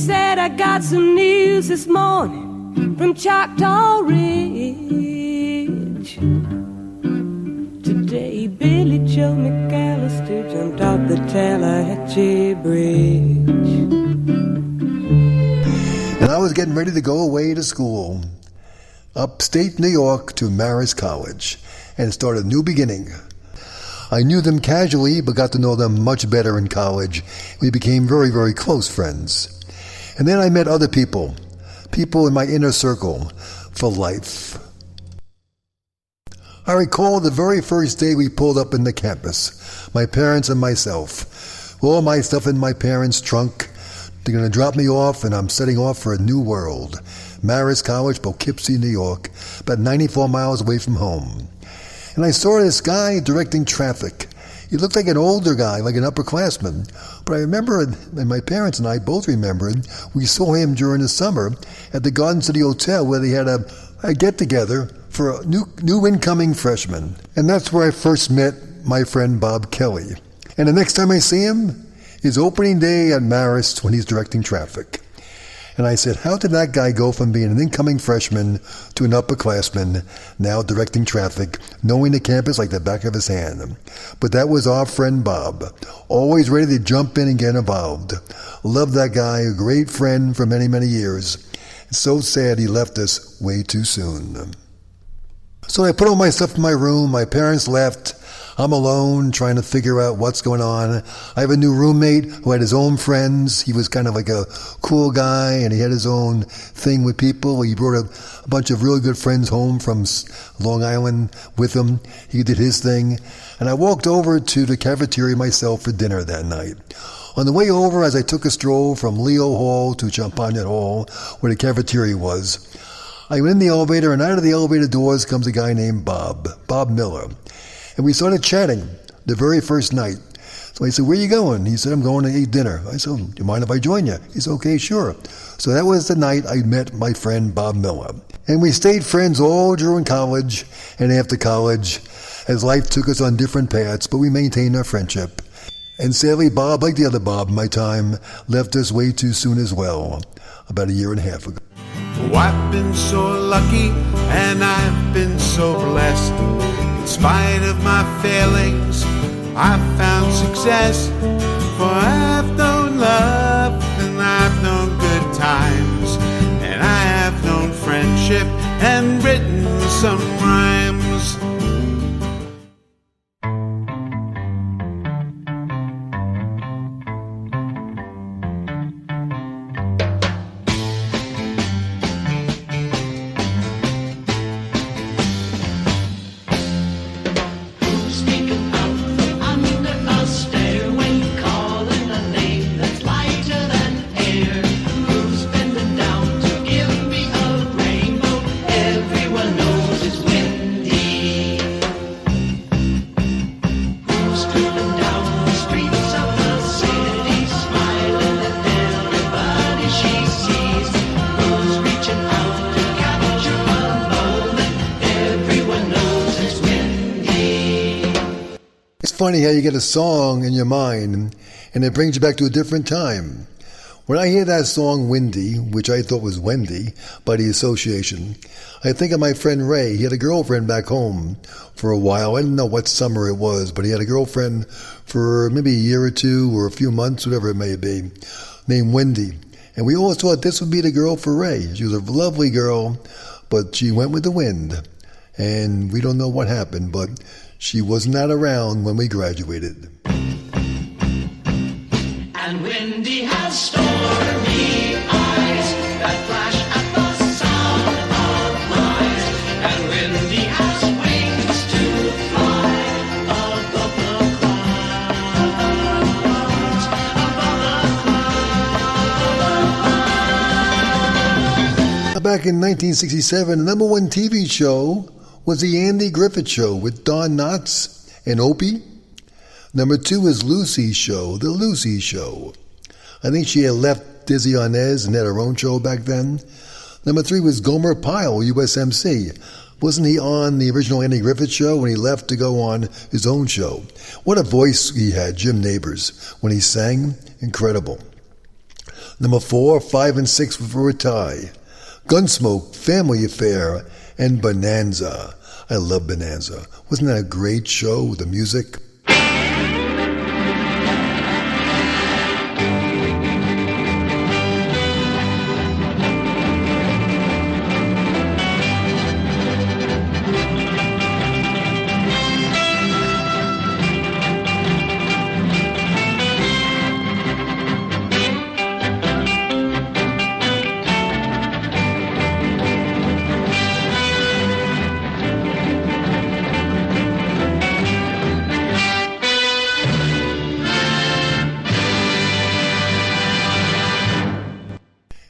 said, I got some news this morning from Choctaw Ridge. Today, Billy Joe McAllister jumped off the Tallahatchie Bridge. And I was getting ready to go away to school, upstate New York to Marist College, and start a new beginning. I knew them casually, but got to know them much better in college. We became very, very close friends. And then I met other people in my inner circle for life. I recall the very first day we pulled up in the campus, my parents and myself. All my stuff in my parents' trunk. They're going to drop me off, and I'm setting off for a new world. Marist College, Poughkeepsie, New York, about 94 miles away from home. And I saw this guy directing traffic. He looked like an older guy, like an upperclassman. But I remember, and my parents and I both remembered, we saw him during the summer at the Garden City Hotel where they had a get-together for new incoming freshmen. And that's where I first met my friend Bob Kelly. And the next time I see him, his opening day at Marist when he's directing traffic. And I said, how did that guy go from being an incoming freshman to an upperclassman, now directing traffic, knowing the campus like the back of his hand? But that was our friend Bob, always ready to jump in and get involved. Loved that guy, a great friend for many, many years. So sad he left us way too soon. So I put all my stuff in my room. My parents left. I'm alone trying to figure out what's going on. I have a new roommate who had his own friends. He was kind of like a cool guy, and he had his own thing with people. He brought a bunch of really good friends home from Long Island with him. He did his thing. And I walked over to the cafeteria myself for dinner that night. On the way over, as I took a stroll from Leo Hall to Champagne Hall, where the cafeteria was, I went in the elevator, and out of the elevator doors comes a guy named Bob Miller. And we started chatting the very first night. So I said, where are you going? He said, I'm going to eat dinner. I said, do you mind if I join you? He said, okay, sure. So that was the night I met my friend Bob Miller. And we stayed friends all during college and after college as life took us on different paths, but we maintained our friendship. And sadly, Bob, like the other Bob in my time, left us way too soon as well, about a year and a half ago. Oh, I've been so lucky and I've been so blessed. In spite of my failings, I've found success. For I've known love and I've known good times, and I have known friendship and written some rhymes. Funny how you get a song in your mind and it brings you back to a different time. When I hear that song Windy, which I thought was Wendy by the association, I think of my friend Ray. He had a girlfriend back home for a while. I didn't know what summer it was, but he had a girlfriend for maybe a year or two or a few months, whatever it may be, named Wendy. And we always thought this would be the girl for Ray. She was a lovely girl, but she went with the wind. And we don't know what happened, but she was not around when we graduated. And Wendy has stormy eyes that flash at the sound of lies. And Wendy has wings to fly above the clouds, above the clouds. Back in 1967, the number one TV show was The Andy Griffith Show with Don Knotts and Opie. Number 2 is Lucy's Show, The Lucy Show. I think she had left Dizzy Arnaz and had her own show back then. Number 3 was Gomer Pyle, USMC. Wasn't he on the original Andy Griffith Show when he left to go on his own show? What a voice he had, Jim Nabors, when he sang. Incredible. Number 4, 5, and 6 were for a tie. Gunsmoke, Family Affair, and Bonanza. I love Bonanza. Wasn't that a great show, the music?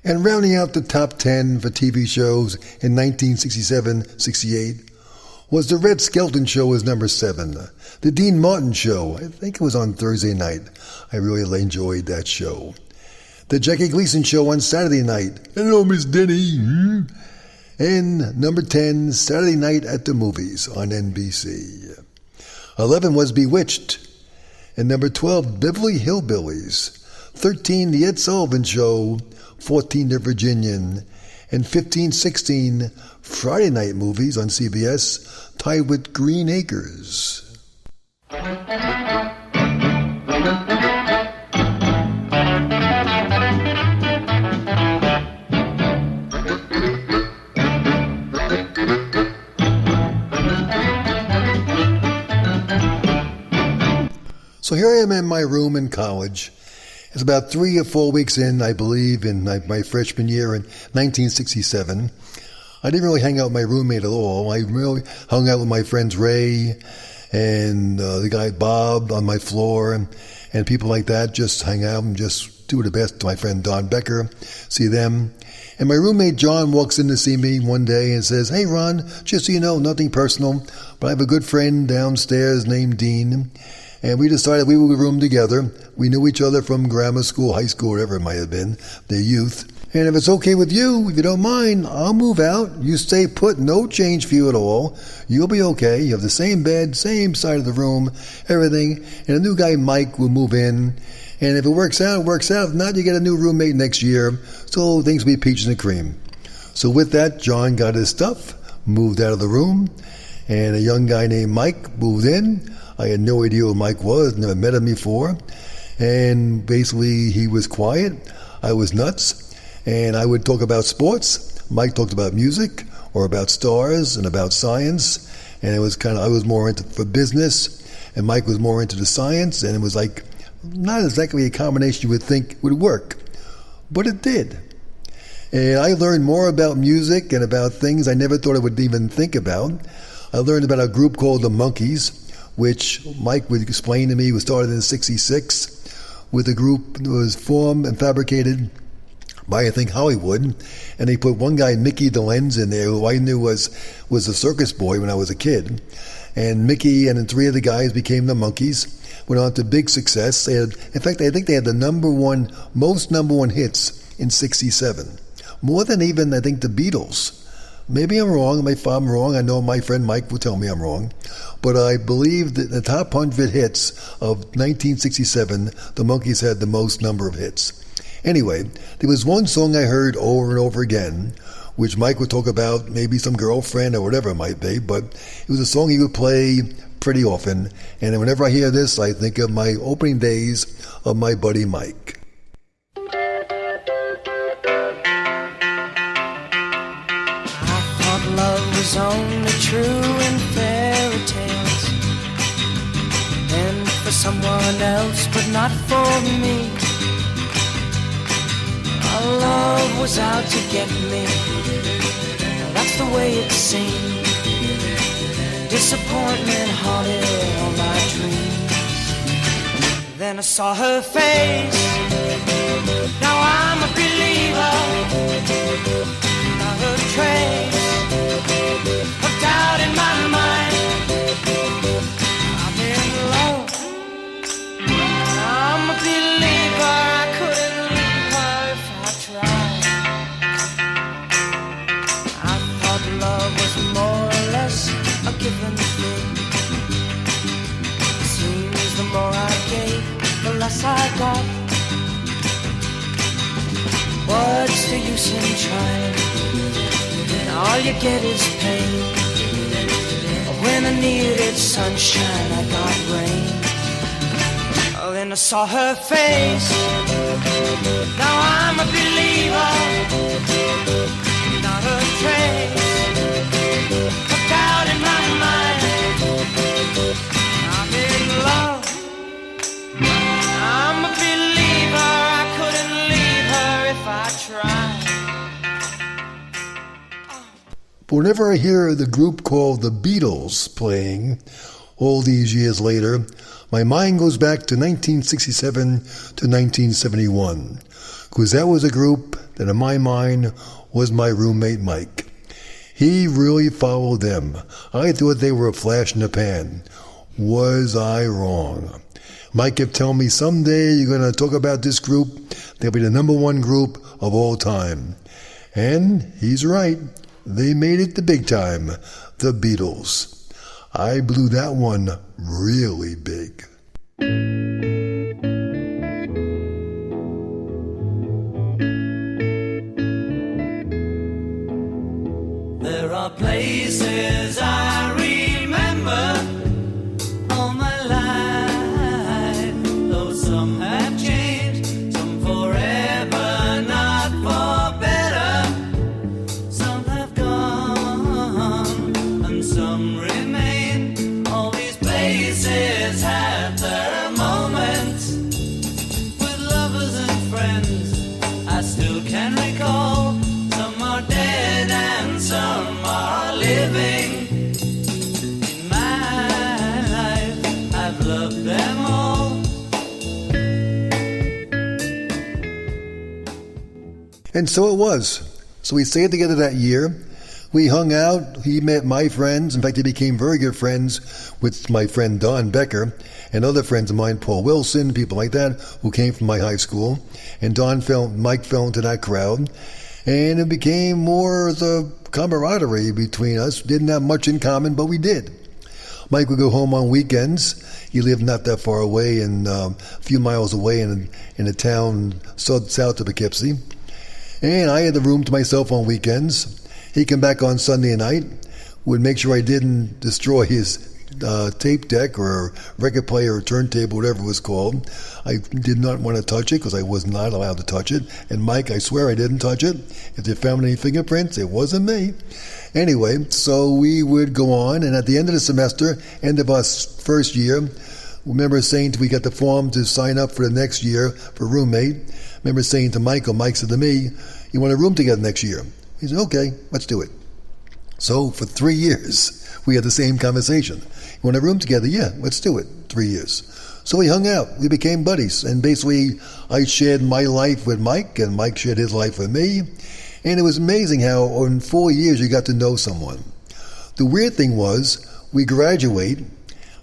And rounding out the top 10 for TV shows in 1967-68 was The Red Skelton Show as number 7. The Dean Martin Show, I think it was on Thursday night. I really enjoyed that show. The Jackie Gleason Show on Saturday night. Hello, Miss Denny. And number 10, Saturday Night at the Movies on NBC. 11 was Bewitched. And number 12, Beverly Hillbillies. 13, The Ed Sullivan Show. 14, The Virginian, and 15, 16, Friday night movies on CBS, tied with Green Acres. So here I am in my room in college. It's about 3 or 4 weeks in, I believe, in my freshman year in 1967. I didn't really hang out with my roommate at all. I really hung out with my friends Ray and the guy Bob on my floor and people like that. Just hang out and just do the best to my friend Don Becker, see them. And my roommate John walks in to see me one day and says, "Hey Ron, just so you know, nothing personal, but I have a good friend downstairs named Dean. And we decided we would room together. We knew each other from grammar school, high school, whatever it might have been, their youth. And if it's okay with you, if you don't mind, I'll move out. You stay put, no change for you at all. You'll be okay. You have the same bed, same side of the room, everything. And a new guy, Mike, will move in. And if it works out, it works out. If not, you get a new roommate next year. So things will be peaches and cream." So with that, John got his stuff, moved out of the room, and a young guy named Mike moved in. I had no idea who Mike was, never met him before. And basically, he was quiet. I was nuts. And I would talk about sports. Mike talked about music or about stars and about science. And it was I was more into for business. And Mike was more into the science. And it was like not exactly a combination you would think would work. But it did. And I learned more about music and about things I never thought I would even think about. I learned about a group called the Monkees, which Mike would explain to me was started in '66 with a group that was formed and fabricated by, I think, Hollywood. And they put one guy, Mickey DeLenz, in there, who I knew was a circus boy when I was a kid. And Mickey and then 3 of the guys became the Monkees, went on to big success. In fact, I think they had the most number one hits in '67. More than even, I think, the Beatles. Maybe I'm wrong. If I'm wrong, I know my friend Mike will tell me I'm wrong. But I believe that the top 100 hits of 1967, the Monkees had the most number of hits. Anyway, there was one song I heard over and over again, which Mike would talk about, maybe some girlfriend or whatever it might be, but it was a song he would play pretty often. And whenever I hear this, I think of my opening days of my buddy Mike. Love was only true in fairy tales, and for someone else, but not for me. Our love was out to get me, that's the way it seemed. Disappointment haunted all my dreams. Then I saw her face, now I'm a believer. Not a trace of doubt in my mind. I'm in love, I'm a believer. I couldn't leave her if I tried. I thought love was more or less a given thing. Seems the more I gave, the less I got. the use in trying? And all you get is pain. When I needed sunshine, I got rain. Oh, then I saw her face. Now I'm a believer. Not a trace of doubt in my mind. I'm in love. I'm a believer. I couldn't leave her if I tried. Whenever I hear the group called the Beatles playing all these years later, my mind goes back to 1967 to 1971, because that was a group that in my mind was my roommate Mike. He really followed them. I thought they were a flash in the pan. Was I wrong? Mike kept telling me, someday you're going to talk about this group. They'll be the number one group of all time. And he's right. They made it the big time, the Beatles. I blew that one really big. There are places I remember all my life, though some have changed, some forever, not for better. Some have gone, and some remain. All these places have their moments with lovers and friends I still can recall. Some are dead and some are living. In my life, I've loved them all. And so it was. So we stayed together that year. We hung out. He met my friends. In fact, he became very good friends with my friend Don Becker and other friends of mine, Paul Wilson, people like that, who came from my high school. And Mike fell into that crowd. And it became more the camaraderie between us. Didn't have much in common, but we did. Mike would go home on weekends. He lived not that far away, and a few miles away in a town south of Poughkeepsie. And I had the room to myself on weekends. He'd come back on Sunday night, would make sure I didn't destroy his tape deck or record player or turntable, whatever it was called. I did not want to touch it because I was not allowed to touch it. And Mike, I swear I didn't touch it. If they found any fingerprints, it wasn't me. Anyway, so we would go on, and at the end of the semester, end of our first year, remember saying we got the form to sign up for the next year for roommate. Remember saying to Mike said to me, you want a room together next year? He said, okay, let's do it. So for 3 years, we had the same conversation. You want a room together? Yeah, let's do it. 3 years. So we hung out. We became buddies. And basically, I shared my life with Mike, and Mike shared his life with me. And it was amazing how in 4 years you got to know someone. The weird thing was, we graduate.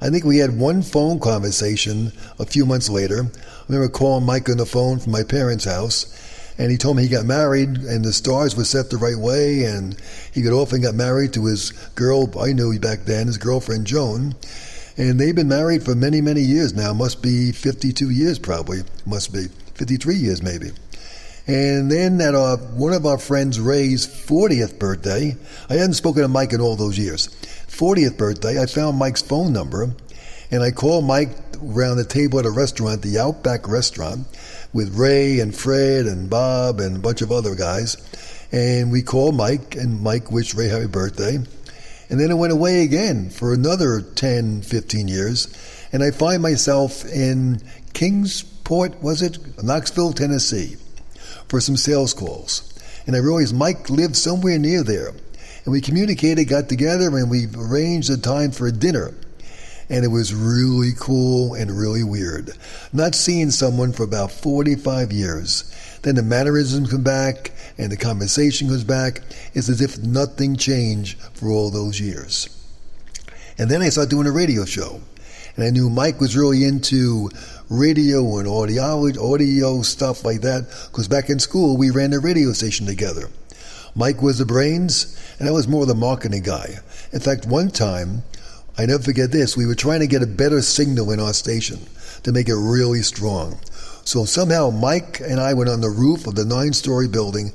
I think we had one phone conversation a few months later. I remember calling Mike on the phone from my parents' house. And he told me he got married and the stars were set the right way, and he got off and got married to his girl, I knew back then, his girlfriend Joan. And they've been married for many, many years now. Must be 52 years probably. Must be 53 years maybe. And then at one of our friends Ray's 40th birthday, I hadn't spoken to Mike in all those years. 40th birthday, I found Mike's phone number, and I called Mike around the table at a restaurant, the Outback restaurant, with Ray and Fred and Bob and a bunch of other guys. And we called Mike, and Mike wished Ray happy birthday. And then it went away again for another 10, 15 years. And I find myself in Kingsport, Knoxville, Tennessee, for some sales calls. And I realized Mike lived somewhere near there. And we communicated, got together, and we arranged a time for a dinner. And it was really cool and really weird. Not seeing someone for about 45 years. Then the mannerisms come back and the conversation goes back. It's as if nothing changed for all those years. And then I started doing a radio show. And I knew Mike was really into radio and audio stuff like that, because back in school we ran a radio station together. Mike was the brains, and I was more the marketing guy. In fact, one time, I never forget this, we were trying to get a better signal in our station to make it really strong. So somehow Mike and I went on the roof of the 9-story building